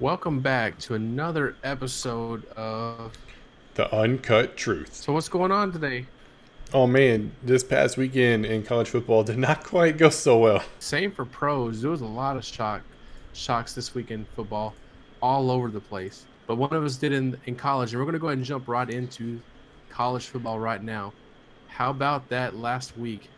Welcome back to another episode of. The Uncut Truth. So, what's going on today? Oh man, this past weekend in college football did not quite go so well. Same for pros. There was a lot of shocks this week in football, all over the place. But one of us did in college, and we're going to go ahead and jump right into college football right now. How about that last week?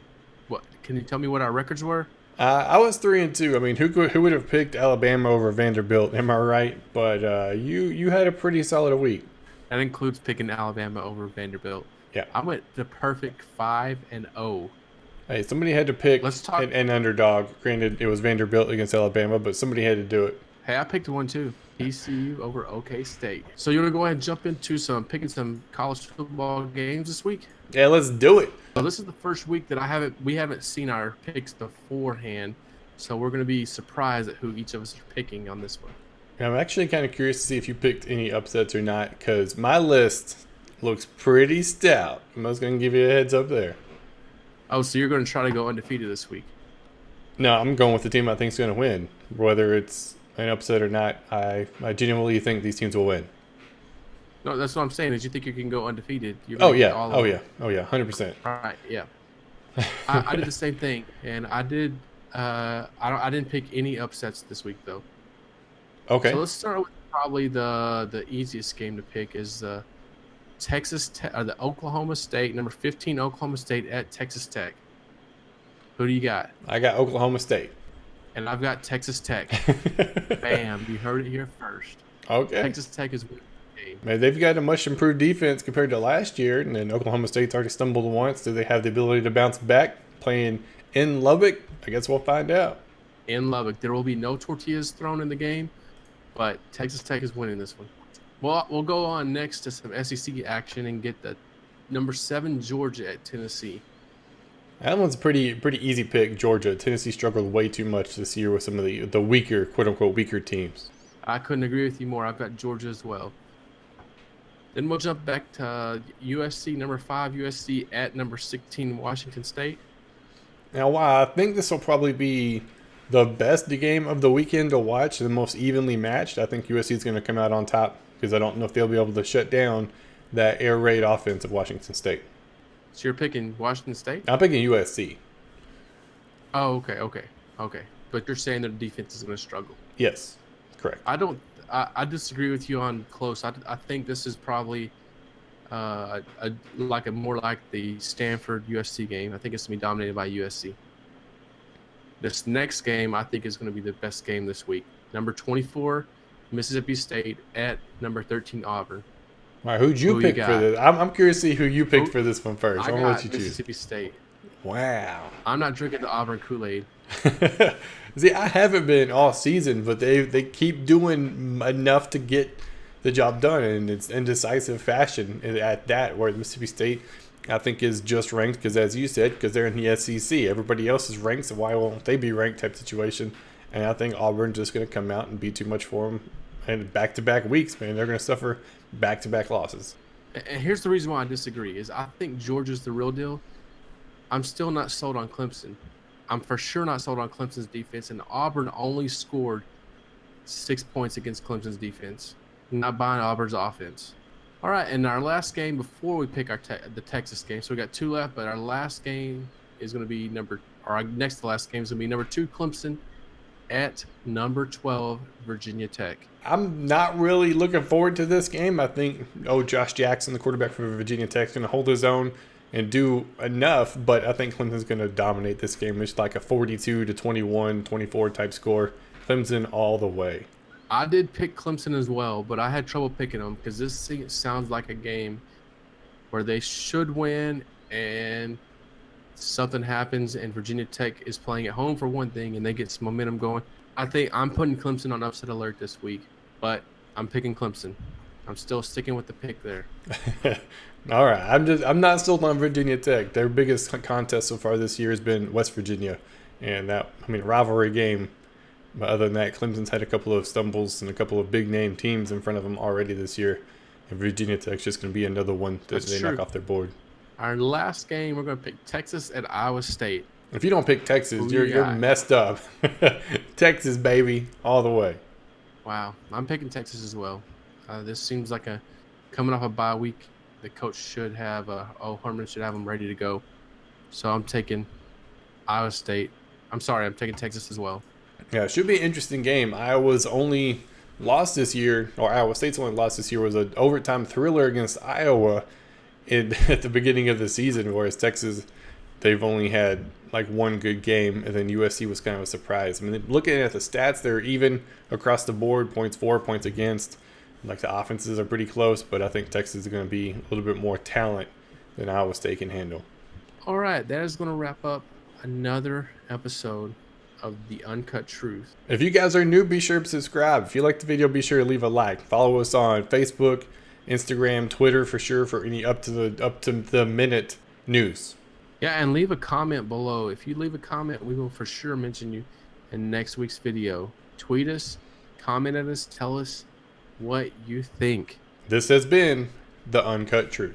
What can you tell me what our records were? I was 3-2. I mean, who would have picked Alabama over Vanderbilt? Am I right? But you had a pretty solid week. That includes picking Alabama over Vanderbilt. Yeah. I went the perfect 5-0. Hey, somebody had to pick Let's talk. an underdog. Granted, it was Vanderbilt against Alabama, but somebody had to do it. Hey, I picked one too. TCU over OK State. So you want to go ahead and jump into picking some college football games this week? Yeah, let's do it. So this is the first week that we haven't seen our picks beforehand. So we're going to be surprised at who each of us are picking on this one. I'm actually kind of curious to see if you picked any upsets or not, because my list looks pretty stout. I'm just going to give you a heads up there. Oh, so you're going to try to go undefeated this week? No, I'm going with the team I think is going to win. Whether it's an upset or not, I genuinely think these teams will win. No, that's what I'm saying. Is you think you can go undefeated? Oh yeah, 100%. All right, yeah. I did the same thing, and I did. I didn't pick any upsets this week though. Okay. So let's start with probably the easiest game to pick is the the Oklahoma State, number 15 Oklahoma State at Texas Tech. Who do you got? I got Oklahoma State. And I've got Texas Tech. Bam, you heard it here first. Okay. Texas Tech is winning the game. Man, they've got a much improved defense compared to last year, and then Oklahoma State's already stumbled once. Do they have the ability to bounce back playing in Lubbock? I guess we'll find out. In Lubbock, there will be no tortillas thrown in the game, but Texas Tech is winning this one. Well, we'll go on next to some SEC action and get the number 7 Georgia at Tennessee. That one's a pretty easy pick, Georgia. Tennessee struggled way too much this year with some of the weaker, quote-unquote, weaker teams. I couldn't agree with you more. I've got Georgia as well. Then we'll jump back to USC, number 5 USC at number 16 Washington State. Now, I think this will probably be the best game of the weekend to watch, the most evenly matched. I think USC is going to come out on top because I don't know if they'll be able to shut down that air raid offense of Washington State. So you're picking Washington State? I'm picking USC. Oh, okay. But you're saying their defense is going to struggle. Yes, correct. I disagree with you on close. I think this is probably more like the Stanford USC game. I think it's going to be dominated by USC. This next game, I think, is going to be the best game this week. Number 24, Mississippi State at number 13, Auburn. All right, who'd you pick for this? I'm curious to see who you picked for this one first. I I'm got let you choose. Mississippi State. Wow. I'm not drinking the Auburn Kool-Aid. See, I haven't been all season, but they keep doing enough to get the job done, and it's indecisive fashion at that. Where Mississippi State, I think, is just ranked because, as you said, because they're in the SEC. Everybody else is ranked, so why won't they be ranked? Type situation. And I think Auburn's just going to come out and be too much for them. And back-to-back weeks, man, they're going to suffer back-to-back losses. And here's the reason why I disagree is I think Georgia's the real deal. I'm still not sold on Clemson. I'm for sure not sold on Clemson's defense, and Auburn only scored 6 points against Clemson's defense. I'm not buying Auburn's offense. All right, and our last game before we pick the Texas game, so we got 2 left, but our last game is going to be our next to last game is going to be number 2 Clemson at number 12 Virginia Tech. I'm not really looking forward to this game. I think, Josh Jackson, the quarterback for Virginia Tech, is going to hold his own and do enough, but I think Clemson's going to dominate this game. It's like a 42-21, 24 type score. Clemson all the way. I did pick Clemson as well, but I had trouble picking them because this sounds like a game where they should win and something happens and Virginia Tech is playing at home for one thing and they get some momentum going. I think I'm putting Clemson on upset alert this week, but I'm picking Clemson. I'm still sticking with the pick there. All right, I'm not sold on Virginia Tech. Their biggest contest so far this year has been West Virginia, and rivalry game. But other than that, Clemson's had a couple of stumbles and a couple of big name teams in front of them already this year, and Virginia Tech's just going to be another one that they knock off their board. Our last game, we're going to pick Texas at Iowa State. If you don't pick Texas, you're messed up. Texas, baby, all the way. Wow, I'm picking Texas as well. This seems like a coming off a bye week. The coach should have Herman should have them ready to go. So I'm taking Iowa State. I'm sorry, I'm taking Texas as well. Yeah, it should be an interesting game. Iowa's only loss this year, or Iowa State's only loss this year, was an overtime thriller against Iowa at the beginning of the season, whereas Texas, they've only had like one good game, and then USC was kind of a surprise. I mean, looking at the stats, they're even across the board, points for, points against. Like the offenses are pretty close, but I think Texas is going to be a little bit more talent than Iowa State can handle. All right, that is going to wrap up another episode of the Uncut Truth. If you guys are new, be sure to subscribe. If you like the video, be sure to leave a like. Follow us on Facebook, Instagram, Twitter for sure for any up to the minute news. Yeah, and leave a comment below. If you leave a comment, we will for sure mention you in next week's video. Tweet us, comment at us, tell us what you think. This has been the Uncut Truth.